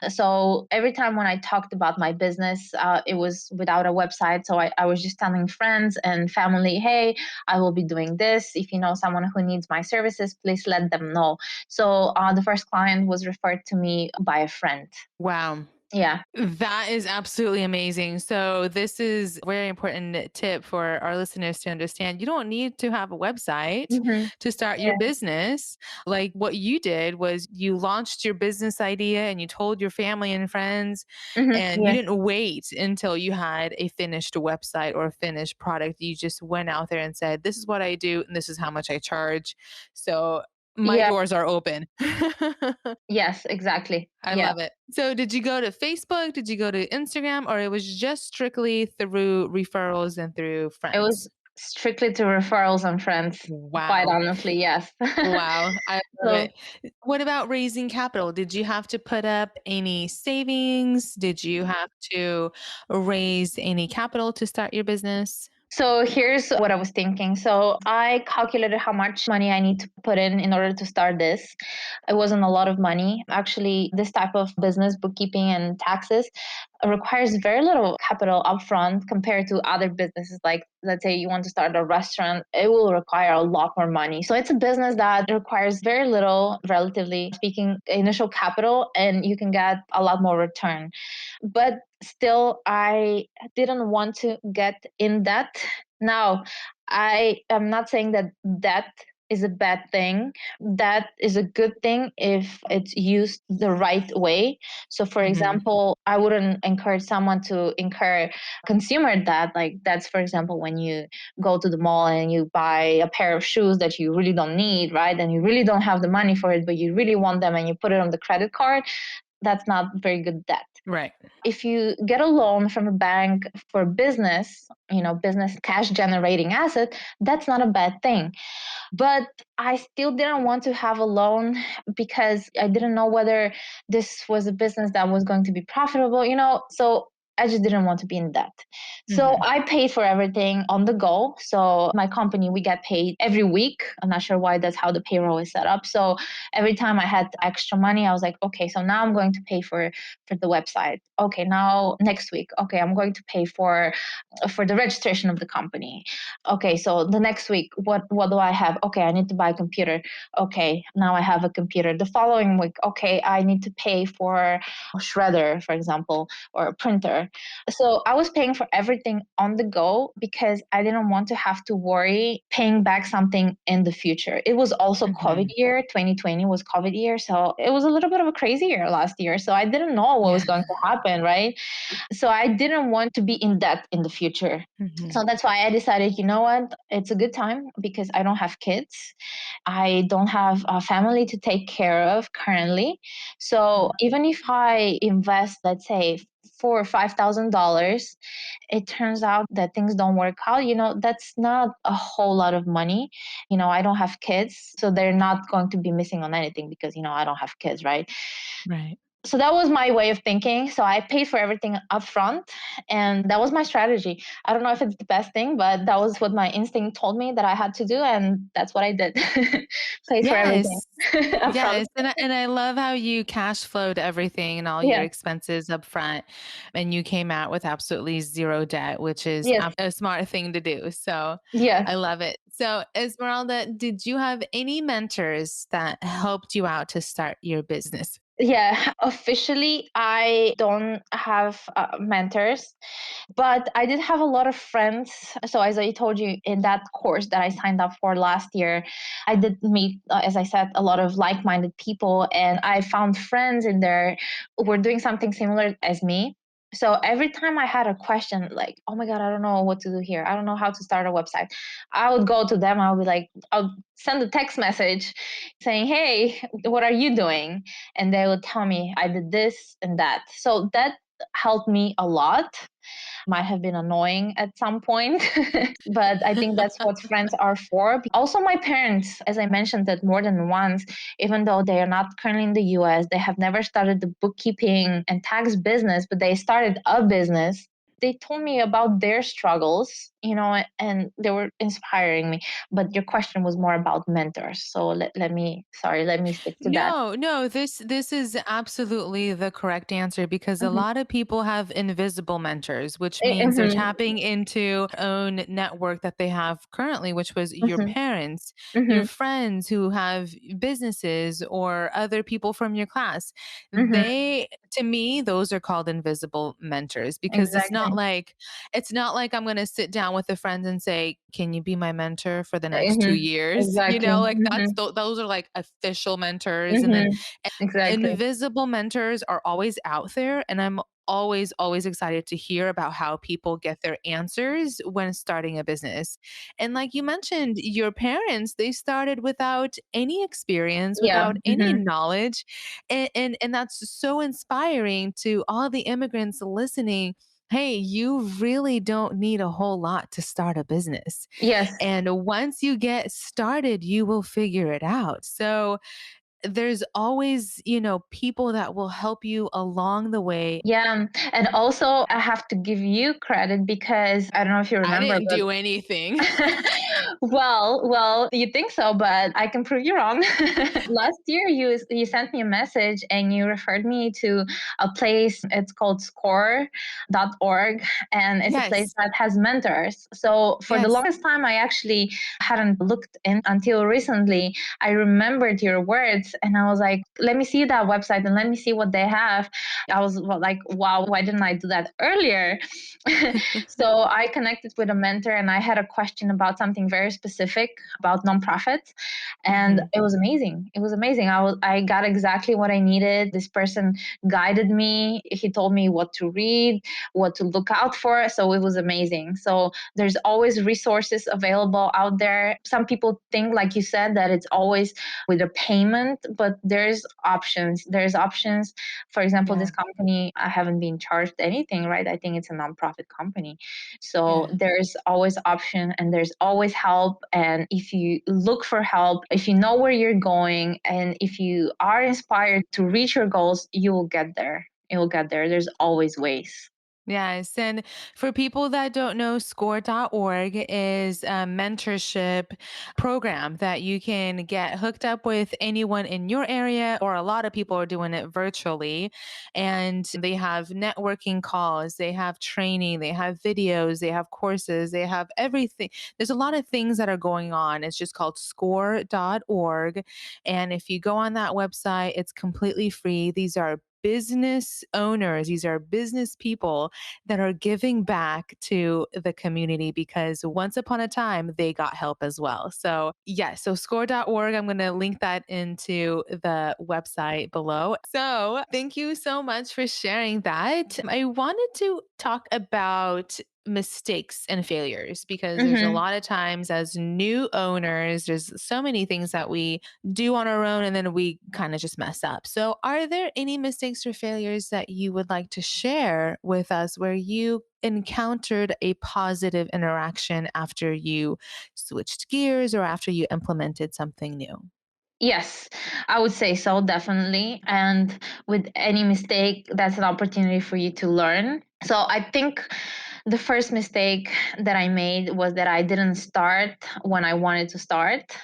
So every time when I talked about my business, it was without a website. So I was just telling friends and family, hey, I will be doing this. If you know someone who needs my services, please let them know. So the first client was referred to me by a friend. Wow. Yeah. That is absolutely amazing. So, this is a very important tip for our listeners to understand. You don't need to have a website Hmm. to start your Yeah. business. Like what you did was you launched your business idea and you told your family and friends, Hmm. and you Yeah. didn't wait until you had a finished website or a finished product. You just went out there and said, this is what I do and this is how much I charge. So, my Yeah. doors are open. Yes, exactly. I Yeah. love it. So did you go to Facebook? Did you go to Instagram? Or it was just strictly through referrals and through It was friends? strictly to referrals and friends. Quite Wow. honestly, yes. Wow. I love So it. What about raising capital? Did you have to put up any savings? Did you have to raise any capital to start your business? So here's what I was thinking. So I calculated how much money I need to put in order to start this. It wasn't a lot of money. Actually, this type of business, bookkeeping and taxes, requires very little capital upfront compared to other businesses. Like, let's say you want to start a restaurant, it will require a lot more money. So it's a business that requires very little, relatively speaking, initial capital, and you can get a lot more return. But still, I didn't want to get in debt. Now, I am not saying that debt is a bad thing. That is a good thing if it's used the right way. So, for Hmm. example, I wouldn't encourage someone to incur consumer debt. Like, that's, for example, when you go to the mall and you buy a pair of shoes that you really don't need, right? And you really don't have the money for it, but you really want them and you put it on the credit card. That's not very good debt. Right. If you get a loan from a bank for business, business cash generating asset, that's not a bad thing. But I still didn't want to have a loan because I didn't know whether this was a business that was going to be profitable. So I just didn't want to be in debt. So Hmm. I paid for everything on the go. So my company, we get paid every week. I'm not sure why that's how the payroll is set up. So every time I had extra money, I was like, okay, so now I'm going to pay for the website. Okay, now next week, okay, I'm going to pay for the registration of the company. Okay, so the next week, what do I have? Okay, I need to buy a computer. Okay, now I have a computer. The following week, okay, I need to pay for a shredder, for example, or a printer. So I was paying for everything on the go because I didn't want to have to worry paying back something in the future. It was also COVID Hmm. year. 2020 was COVID year, so it was a little bit of a crazy year last year. So I didn't know what Yeah. was going to happen, right? So I didn't want to be in debt in the future. Hmm. So that's why I decided, you know what, it's a good time because I don't have kids. I don't have a family to take care of currently. So even if I invest, let's say, $4,000 or $5,000, it turns out that things don't work out. That's not a whole lot of money. I don't have kids, so they're not going to be missing on anything because I don't have kids, right? Right. So that was my way of thinking. So I paid for everything upfront, and that was my strategy. I don't know if it's the best thing, but that was what my instinct told me that I had to do, and that's what I did. Paid for everything Yes. upfront. Yes, and I love how you cash flowed everything and all your Yeah. expenses up front, and you came out with absolutely 0 debt, which is Yes. a smart thing to do, so Yes. I love it. So, Esmeralda, did you have any mentors that helped you out to start your business? Yeah. Officially, I don't have mentors, but I did have a lot of friends. So, as I told you, in that course that I signed up for last year, I did meet, as I said, a lot of like minded people, and I found friends in there who were doing something similar as me. So every time I had a question like, oh my God, I don't know what to do here. I don't know how to start a website. I would go to them. I would be like, I'll send a text message saying, hey, what are you doing? And they would tell me I did this and that. So that helped me a lot. Might have been annoying at some point, but I think that's what friends are for. Also, my parents, as I mentioned that more than once, even though they are not currently in the US, they have never started the bookkeeping and tax business, but they started a business. They told me about their struggles, and they were inspiring me. But your question was more about mentors. So let me stick to that. No, no, this is absolutely the correct answer because a Mhm. lot of people have invisible mentors, which means they're Mhm. tapping into own network that they have currently, which was your Mhm. parents, your Mhm. friends who have businesses or other people from your class. Mhm. They to me, those are called invisible mentors because Exactly. it's not like I'm going to sit down with a friend and say, "Can you be my mentor for the next 2 Mhm. years?" Exactly. Like Mhm. those are like official mentors and then Mhm. Exactly. invisible mentors are always out there and I'm always excited to hear about how people get their answers when starting a business. And like you mentioned, your parents, they started without any experience, Yeah. without any Mhm. knowledge. And that's so inspiring to all the immigrants listening. Hey, you really don't need a whole lot to start a business. Yes. And once you get started, you will figure it out. So there's always, people that will help you along the way. Yeah, and also I have to give you credit because I don't know if you I remember, didn't but do anything. well, you think so, but I can prove you wrong. Last year, you sent me a message and you referred me to a place. It's called score.org, and it's a place Yes. that has mentors. So for the Yes. longest time, I actually hadn't looked in until recently. I remembered your words, and I was like, "Let me see that website and let me see what they have." I was like, "Wow, why didn't I do that earlier?" So I connected with a mentor and I had a question about something very specific about nonprofits. And Mhm. it was amazing. It was amazing. I got exactly what I needed. This person guided me. He told me what to read, what to look out for. So it was amazing. So there's always resources available out there. Some people think, like you said, that it's always with a payment, but there's options. There's options. For example, Yeah. this company, I haven't been charged anything, right? I think it's a nonprofit company. So Yeah. there's always option and there's always help. And if you look for help, if you know where you're going, and if you are inspired to reach your goals, you will get there. You will get there. There's always ways. Yes. And for people that don't know, score.org is a mentorship program that you can get hooked up with anyone in your area, or a lot of people are doing it virtually. And they have networking calls, they have training, they have videos, they have courses, they have everything. There's a lot of things that are going on. It's just called score.org. And if you go on that website, it's completely free. These are business owners, these are business people that are giving back to the community because once upon a time they got help as well. So, yes, so score.org, I'm going to link that into the website below. So, thank you so much for sharing that. I wanted to talk about mistakes and failures because there's a Hmm. lot of times as new owners, there's so many things that we do on our own and then we kind of just mess up. So, are there any mistakes or failures that you would like to share with us where you encountered a positive interaction after you switched gears or after you implemented something new? Yes, I would say so, definitely. And with any mistake, that's an opportunity for you to learn. So I think the first mistake that I made was that I didn't start when I wanted to start.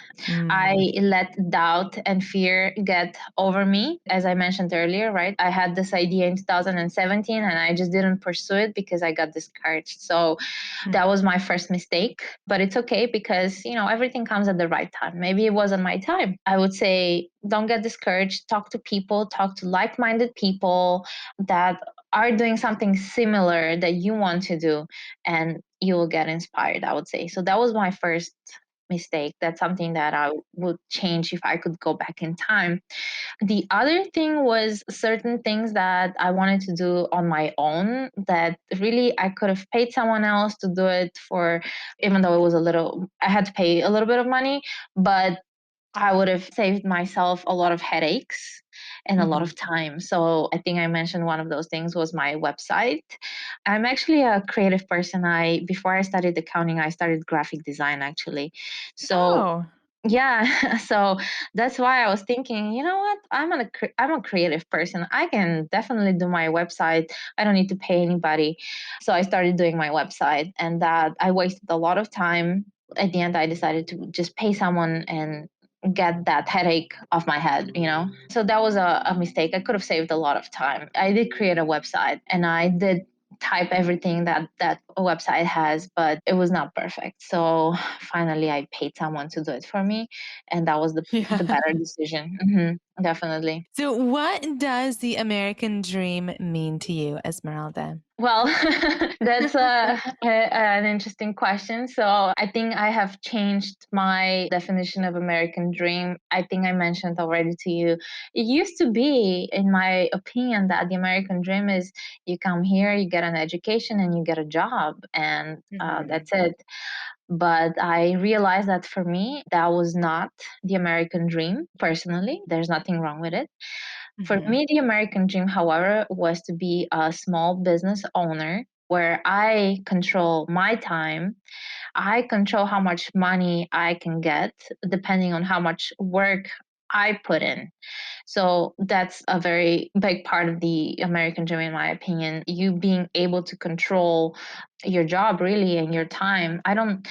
I Mm, let doubt and fear get over me. As I mentioned earlier, right? I had this idea in 2017 and I just didn't pursue it because I got discouraged. So mm, that was my first mistake, but it's okay because, everything comes at the right time. Maybe it wasn't my time. I would say don't get discouraged. Talk to people, talk to like minded people that are doing something similar that you want to do, and you will get inspired, I would say. So that was my first mistake. That's something that I would change if I could go back in time. The other thing was certain things that I wanted to do on my own that really I could have paid someone else to do it for, even though it was I had to pay a little bit of money, but I would have saved myself a lot of headaches and a lot mhm. of time. So I think I mentioned one of those things was my website. I'm actually a creative person. Before I studied accounting, I started graphic design actually. So Oh, yeah, so that's why I was thinking, you know what? I'm a creative person. I can definitely do my website. I don't need to pay anybody. So I started doing my website, and that I wasted a lot of time. At the end, I decided to just pay someone and get that headache off my head. So that was a mistake. I could have saved a lot of time. I did create a website and I did type everything that a website has, but it was not perfect. So finally I paid someone to do it for me, and that was the yeah. better decision. Definitely. So, what does the American dream mean to you, Esmeralda? Well, that's an interesting question. So I think I have changed my definition of American dream. I think I mentioned already to you. It used to be, in my opinion, that the American dream is you come here, you get an education, and you get a job, and Mhm. that's it. But I realized that for me, that was not the American dream. Personally, there's nothing wrong with it. For Mhm. me, the American dream, however, was to be a small business owner where I control my time. I control how much money I can get depending on how much work I put in. So that's a very big part of the American dream, in my opinion. You being able to control your job really and your time. I don't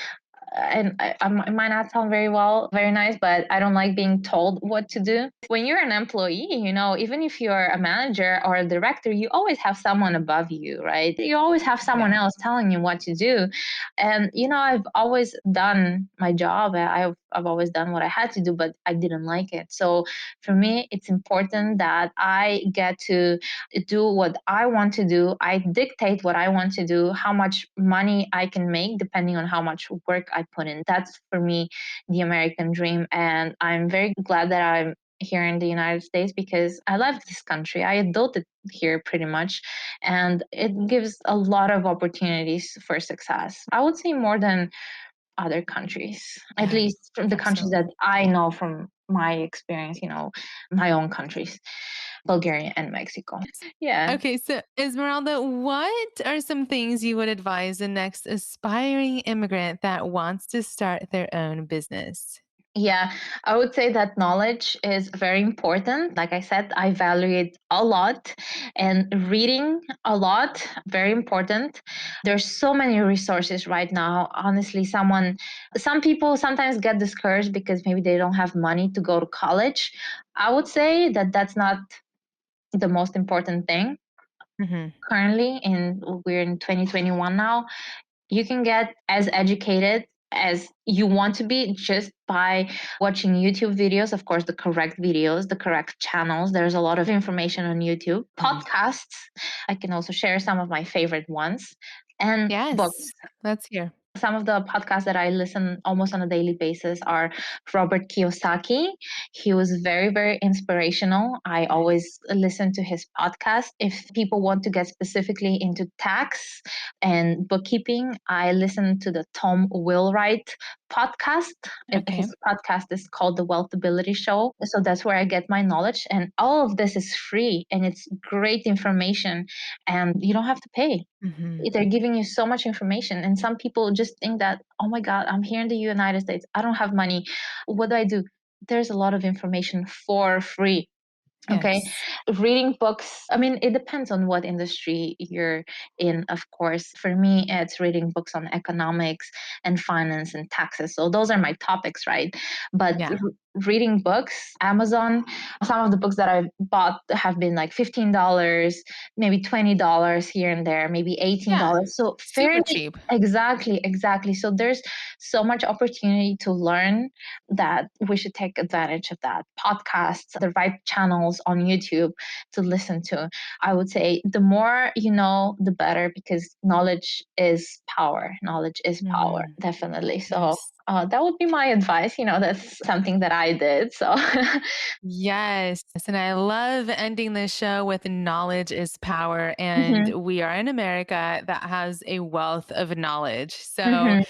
and it might not sound very nice, but I don't like being told what to do. When you're an employee, even if you're a manager or a director, you always have someone above you, right? You always have someone Yeah. else telling you what to do. And, I've always done my job. I've always done what I had to do, but I didn't like it. So for me, it's important that I get to do what I want to do. I dictate what I want to do, how much money I can make, depending on how much work I put in. That's for me the American dream. And I'm very glad that I'm here in the United States because I love this country. I adulted here pretty much, and it gives a lot of opportunities for success. I would say more than other countries, at Yeah. least from the countries that Absolutely. I know from my experience, my own countries, Bulgaria and Mexico. Yeah. Okay, so Esmeralda, what are some things you would advise the next aspiring immigrant that wants to start their own business? Yeah, I would say that knowledge is very important. Like I said, I value it a lot, and reading a lot, very important. There's so many resources right now. Honestly, some people sometimes get discouraged because maybe they don't have money to go to college. I would say that that's not the most important thing Hmm. currently, and we're in 2021 now. You can get as educated as you want to be just by watching YouTube videos, of course, the correct videos, the correct channels. There's a lot of information on YouTube. Hmm. Podcasts, I can also share some of my favorite ones, and books. Yes, let's hear. Some of the podcasts that I listen almost on a daily basis are Robert Kiyosaki. He was very, very inspirational. I always listen to his podcast. If people want to get specifically into tax and bookkeeping, I listen to the Tom Wheelwright podcast. Okay. His podcast is called The Wealth Ability Show. So that's where I get my knowledge. And all of this is free and it's great information, and you don't have to pay. Hmm. They're giving you so much information, and some people just think that, oh my god, I'm here in the United States, I don't have money, what do I do? There's a lot of information for free. Okay. Yes. Reading books, I mean, it depends on what industry you're in, of course. For me, it's reading books on economics and finance and taxes. So those are my topics, right? But Yeah. reading books, Amazon, some of the books that I've bought have been like $15, maybe $20 here and there, maybe Yeah. $18. So Super fairly, cheap. exactly, exactly. So there's so much opportunity to learn that we should take advantage of that. Podcasts, the right channels on YouTube to listen to. I would say the more you know, the better, because knowledge is power. Knowledge is power, Hmm. definitely. So Yes. that would be my advice. That's something that I did. So, Yes. And I love ending the show with knowledge is power. And mhm, we are in America that has a wealth of knowledge. So mhm.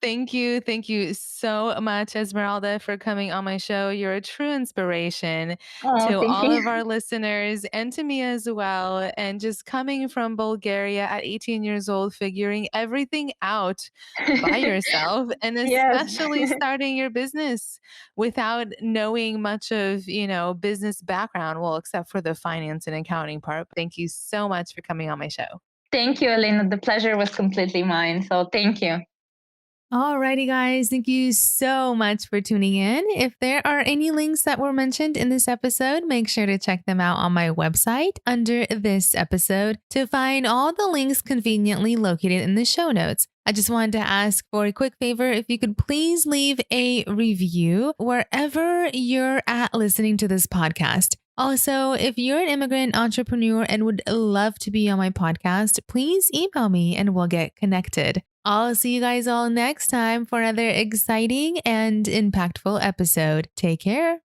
thank you. Thank you so much, Esmeralda, for coming on my show. You're a true inspiration Oh, to thank all you. of our listeners and to me as well. And just coming from Bulgaria at 18 years old, figuring everything out by yourself, and Yes. especially starting your business without knowing much of, business background, well, except for the finance and accounting part. Thank you so much for coming on my show. Thank you, Elena. The pleasure was completely mine. So, thank you. Alrighty, guys. Thank you so much for tuning in. If there are any links that were mentioned in this episode, make sure to check them out on my website under this episode to find all the links conveniently located in the show notes. I just wanted to ask for a quick favor if you could please leave a review wherever you're at listening to this podcast. Also, if you're an immigrant entrepreneur and would love to be on my podcast, please email me and we'll get connected. I'll see you guys all next time for another exciting and impactful episode. Take care.